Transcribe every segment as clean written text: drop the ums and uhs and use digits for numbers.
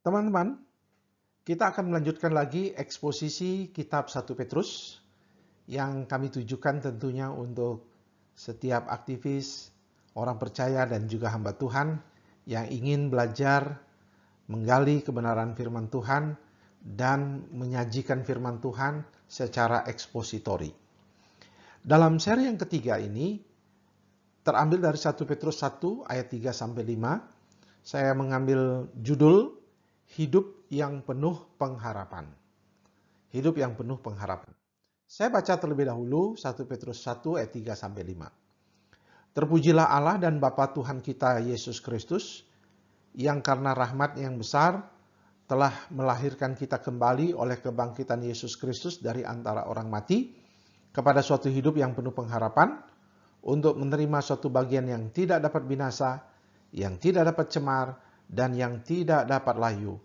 Teman-teman, kita akan melanjutkan lagi eksposisi kitab 1 Petrus yang kami tujukan tentunya untuk setiap aktivis, orang percaya dan juga hamba Tuhan yang ingin belajar menggali kebenaran firman Tuhan dan menyajikan firman Tuhan secara ekspositori. Dalam seri yang ketiga ini, terambil dari 1 Petrus 1 ayat 3-5, saya mengambil judul Hidup yang penuh pengharapan. Hidup yang penuh pengharapan. Saya baca terlebih dahulu 1 Petrus 1 ayat 3-5. Terpujilah Allah dan Bapa Tuhan kita Yesus Kristus, yang karena rahmat yang besar telah melahirkan kita kembali oleh kebangkitan Yesus Kristus dari antara orang mati kepada suatu hidup yang penuh pengharapan, untuk menerima suatu bagian yang tidak dapat binasa, yang tidak dapat cemar, dan yang tidak dapat layu,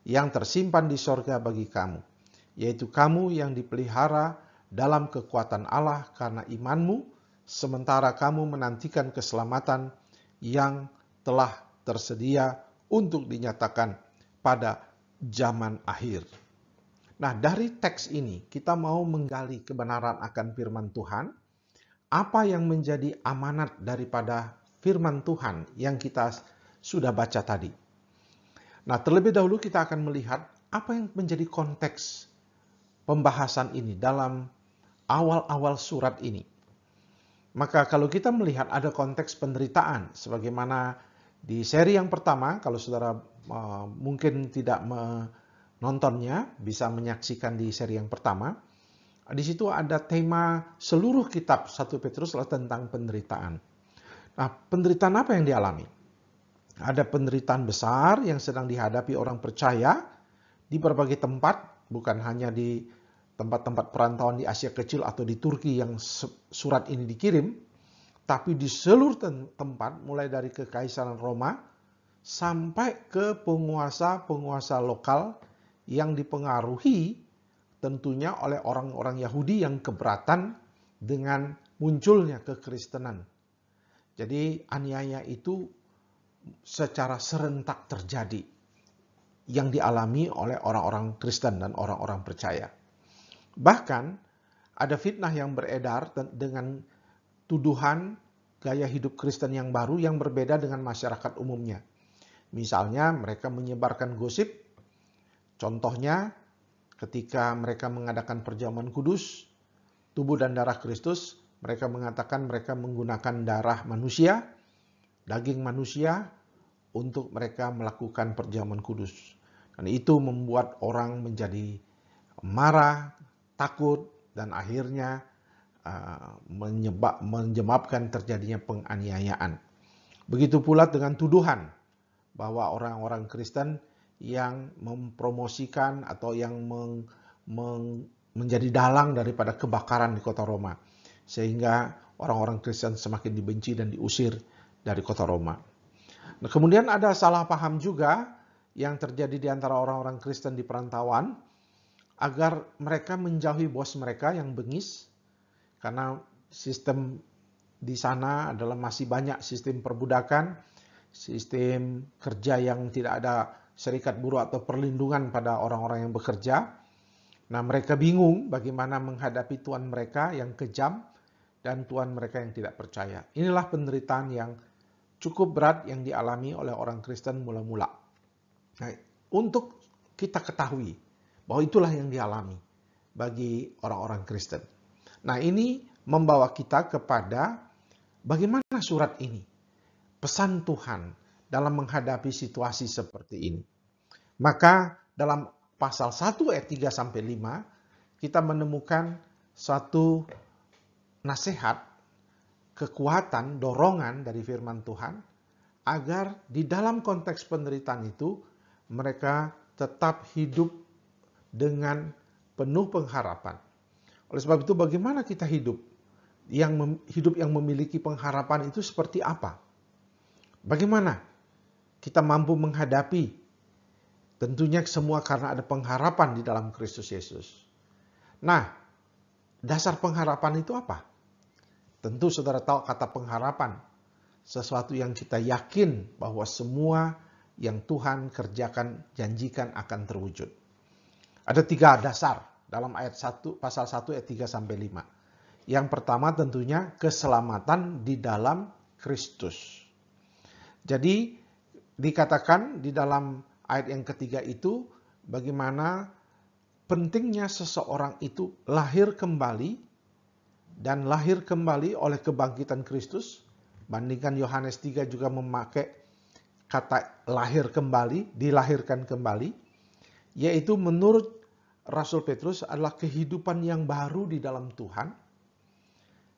yang tersimpan di sorga bagi kamu, yaitu kamu yang dipelihara dalam kekuatan Allah karena imanmu, sementara kamu menantikan keselamatan yang telah tersedia untuk dinyatakan pada zaman akhir. Nah, dari teks ini kita mau menggali kebenaran akan firman Tuhan. Apa yang menjadi amanat daripada firman Tuhan yang kita sudah baca tadi. Nah, terlebih dahulu kita akan melihat apa yang menjadi konteks pembahasan ini dalam awal-awal surat ini. Maka kalau kita melihat ada konteks penderitaan, sebagaimana di seri yang pertama, kalau saudara mungkin tidak menontonnya, bisa menyaksikan di seri yang pertama. Di situ ada tema seluruh kitab 1 Petrus adalah tentang penderitaan. Nah, penderitaan apa yang dialami? Ada penderitaan besar yang sedang dihadapi orang percaya di berbagai tempat, bukan hanya di tempat-tempat perantauan di Asia Kecil atau di Turki yang surat ini dikirim, tapi di seluruh tempat, mulai dari Kekaisaran Roma sampai ke penguasa-penguasa lokal yang dipengaruhi tentunya oleh orang-orang Yahudi yang keberatan dengan munculnya kekristenan. Jadi aniaya itu secara serentak terjadi yang dialami oleh orang-orang Kristen dan orang-orang percaya. Bahkan ada fitnah yang beredar dengan tuduhan gaya hidup Kristen yang baru yang berbeda dengan masyarakat umumnya. Misalnya mereka menyebarkan gosip, contohnya ketika mereka mengadakan perjamuan kudus, tubuh dan darah Kristus, mereka mengatakan mereka menggunakan darah manusia, daging manusia, untuk mereka melakukan perjamuan kudus. Dan itu membuat orang menjadi marah, takut, dan akhirnya menyebabkan terjadinya penganiayaan. Begitu pula dengan tuduhan bahwa orang-orang Kristen yang mempromosikan atau yang menjadi dalang daripada kebakaran di kota Roma, sehingga orang-orang Kristen semakin dibenci dan diusir dari kota Roma. Nah, kemudian ada salah paham juga yang terjadi di antara orang-orang Kristen di perantauan agar mereka menjauhi bos mereka yang bengis, karena sistem di sana adalah masih banyak sistem perbudakan, sistem kerja yang tidak ada serikat buruh atau perlindungan pada orang-orang yang bekerja. Nah, mereka bingung bagaimana menghadapi Tuhan mereka yang kejam dan Tuhan mereka yang tidak percaya. Inilah penderitaan yang cukup berat yang dialami oleh orang Kristen mula-mula. Nah, untuk kita ketahui bahwa itulah yang dialami bagi orang-orang Kristen. Nah, ini membawa kita kepada bagaimana surat ini, pesan Tuhan dalam menghadapi situasi seperti ini. Maka dalam pasal 1 ayat 3-5 kita menemukan suatu nasihat, kekuatan, dorongan dari firman Tuhan agar di dalam konteks penderitaan itu mereka tetap hidup dengan penuh pengharapan. Oleh sebab itu bagaimana kita hidup yang memiliki pengharapan itu seperti apa? Bagaimana kita mampu menghadapi? Tentunya semua karena ada pengharapan di dalam Kristus Yesus. Nah, dasar pengharapan itu apa? Tentu saudara tahu kata pengharapan. Sesuatu yang kita yakin bahwa semua yang Tuhan kerjakan, janjikan akan terwujud. Ada 3 dasar dalam ayat 1, pasal 1 ayat 3 sampai 5. Yang pertama tentunya keselamatan di dalam Kristus. Jadi dikatakan di dalam ayat yang ketiga itu bagaimana pentingnya seseorang itu lahir kembali dan lahir kembali oleh kebangkitan Kristus. Bandingkan Yohanes 3 juga memakai kata lahir kembali, dilahirkan kembali, yaitu menurut Rasul Petrus adalah kehidupan yang baru di dalam Tuhan.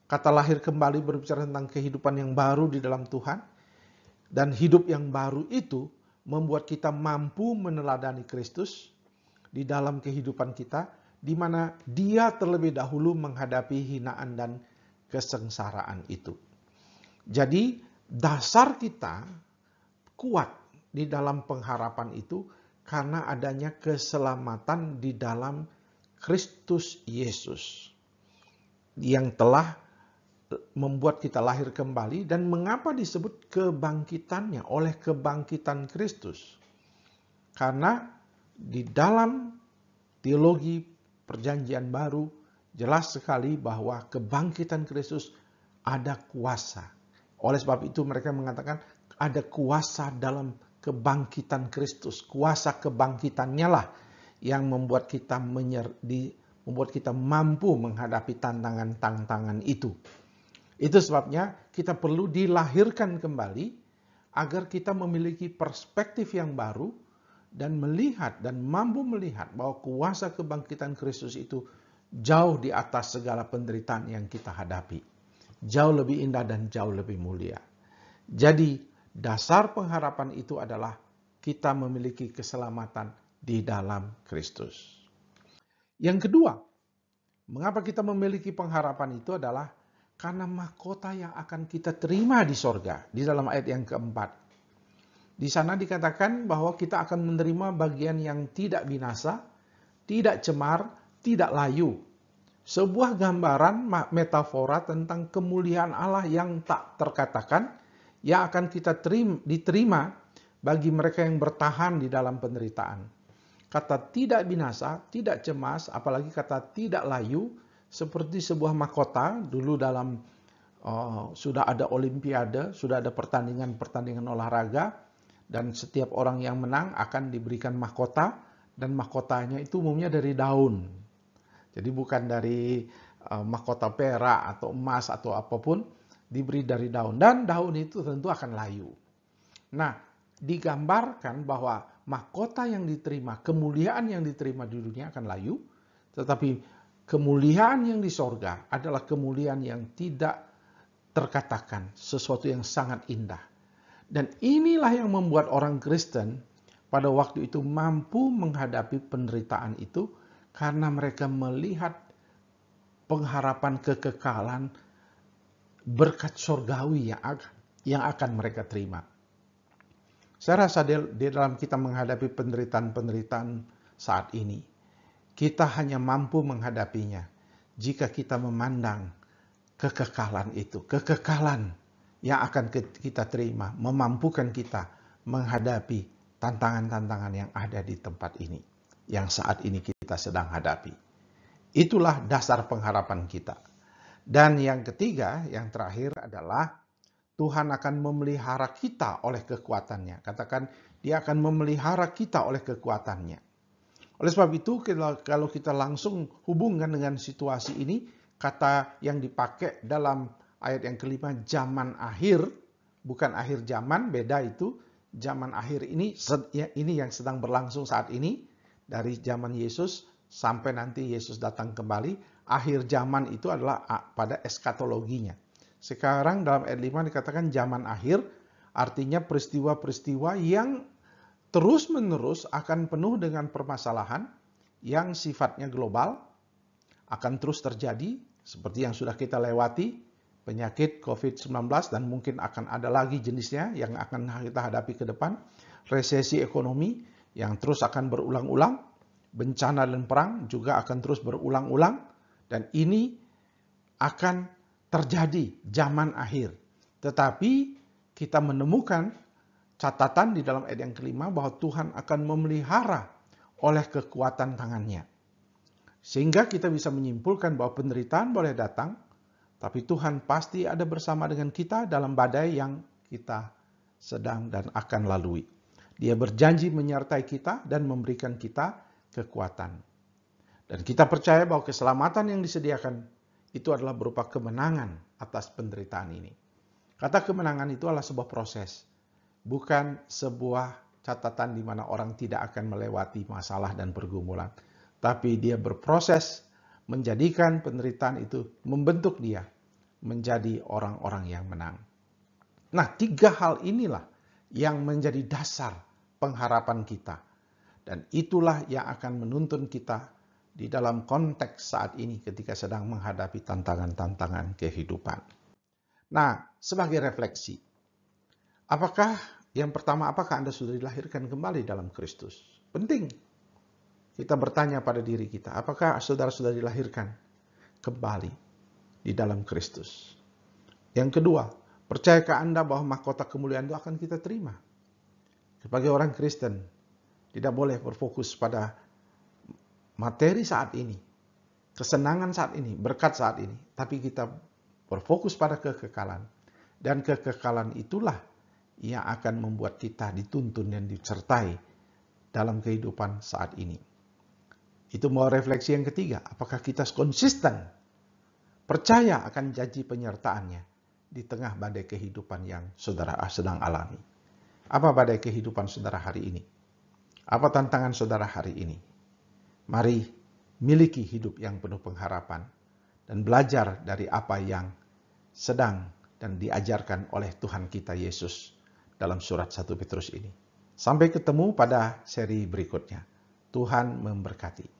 Kata lahir kembali berbicara tentang kehidupan yang baru di dalam Tuhan. Dan hidup yang baru itu membuat kita mampu meneladani Kristus di dalam kehidupan kita, di mana Dia terlebih dahulu menghadapi hinaan dan kesengsaraan itu. Jadi dasar kita kuat di dalam pengharapan itu karena adanya keselamatan di dalam Kristus Yesus yang telah membuat kita lahir kembali. Dan mengapa disebut kebangkitannya, oleh kebangkitan Kristus? Karena di dalam teologi perjanjian baru jelas sekali bahwa kebangkitan Kristus ada kuasa. Oleh sebab itu mereka mengatakan ada kuasa dalam kebangkitan Kristus. Kuasa kebangkitannya lah yang membuat kita mampu menghadapi tantangan-tantangan itu. Itu sebabnya kita perlu dilahirkan kembali agar kita memiliki perspektif yang baru dan melihat dan mampu melihat bahwa kuasa kebangkitan Kristus itu jauh di atas segala penderitaan yang kita hadapi. Jauh lebih indah dan jauh lebih mulia. Jadi dasar pengharapan itu adalah kita memiliki keselamatan di dalam Kristus. Yang kedua, mengapa kita memiliki pengharapan itu adalah karena mahkota yang akan kita terima di sorga. Di dalam ayat yang keempat. Di sana dikatakan bahwa kita akan menerima bagian yang tidak binasa, tidak cemar, tidak layu. Sebuah gambaran metafora tentang kemuliaan Allah yang tak terkatakan, yang akan kita diterima bagi mereka yang bertahan di dalam penderitaan. Kata tidak binasa, tidak cemas, apalagi kata tidak layu, seperti sebuah mahkota. Dulu dalam sudah ada olimpiade, sudah ada pertandingan olahraga, dan setiap orang yang menang akan diberikan mahkota, dan mahkotanya itu umumnya dari daun. Jadi bukan dari mahkota perak atau emas atau apapun, diberi dari daun, dan daun itu tentu akan layu. Nah, digambarkan bahwa mahkota yang diterima, kemuliaan yang diterima di dunia akan layu, tetapi kemuliaan yang di sorga adalah kemuliaan yang tidak terkatakan, sesuatu yang sangat indah. Dan inilah yang membuat orang Kristen pada waktu itu mampu menghadapi penderitaan itu karena mereka melihat pengharapan kekekalan berkat sorgawi yang akan mereka terima. Saya rasa di dalam kita menghadapi penderitaan-penderitaan saat ini, kita hanya mampu menghadapinya jika kita memandang kekekalan itu. Kekekalan yang akan kita terima memampukan kita menghadapi tantangan-tantangan yang ada di tempat ini, yang saat ini kita sedang hadapi. Itulah dasar pengharapan kita. Dan yang ketiga, yang terakhir adalah Tuhan akan memelihara kita oleh kekuatannya. Katakan, Dia akan memelihara kita oleh kekuatannya. Oleh sebab itu, kalau kita langsung hubungkan dengan situasi ini, kata yang dipakai dalam ayat yang kelima, zaman akhir, bukan akhir zaman, beda itu. Zaman akhir ini yang sedang berlangsung saat ini, dari zaman Yesus sampai nanti Yesus datang kembali. Akhir zaman itu adalah pada eskatologinya. Sekarang dalam ayat 5 dikatakan zaman akhir, artinya peristiwa-peristiwa yang terus-menerus akan penuh dengan permasalahan yang sifatnya global, akan terus terjadi seperti yang sudah kita lewati, penyakit COVID-19 dan mungkin akan ada lagi jenisnya yang akan kita hadapi ke depan, resesi ekonomi yang terus akan berulang-ulang, bencana dan perang juga akan terus berulang-ulang, dan ini akan terjadi zaman akhir. Tetapi kita menemukan catatan di dalam ayat yang kelima bahwa Tuhan akan memelihara oleh kekuatan tangannya. Sehingga kita bisa menyimpulkan bahwa penderitaan boleh datang, tapi Tuhan pasti ada bersama dengan kita dalam badai yang kita sedang dan akan lalui. Dia berjanji menyertai kita dan memberikan kita kekuatan. Dan kita percaya bahwa keselamatan yang disediakan itu adalah berupa kemenangan atas penderitaan ini. Kata kemenangan itu adalah sebuah proses, bukan sebuah catatan di mana orang tidak akan melewati masalah dan pergumulan. Tapi dia berproses menjadikan penderitaan itu membentuk dia menjadi orang-orang yang menang. Nah, 3 hal inilah yang menjadi dasar pengharapan kita. Dan itulah yang akan menuntun kita di dalam konteks saat ini ketika sedang menghadapi tantangan-tantangan kehidupan. Nah, sebagai refleksi, yang pertama, apakah Anda sudah dilahirkan kembali dalam Kristus? Penting. Kita bertanya pada diri kita, apakah saudara sudah dilahirkan kembali di dalam Kristus? Yang kedua, percayakah Anda bahwa mahkota kemuliaan itu akan kita terima? Sebagai orang Kristen, tidak boleh berfokus pada materi saat ini, kesenangan saat ini, berkat saat ini, tapi kita berfokus pada kekekalan. Dan kekekalan itulah yang akan membuat kita dituntun dan disertai dalam kehidupan saat ini. Itu mau refleksi yang ketiga, apakah kita konsisten percaya akan janji penyertaannya di tengah badai kehidupan yang saudara sedang alami. Apa badai kehidupan saudara hari ini? Apa tantangan saudara hari ini? Mari miliki hidup yang penuh pengharapan dan belajar dari apa yang sedang dan diajarkan oleh Tuhan kita Yesus dalam surat 1 Petrus ini. Sampai ketemu pada seri berikutnya. Tuhan memberkati.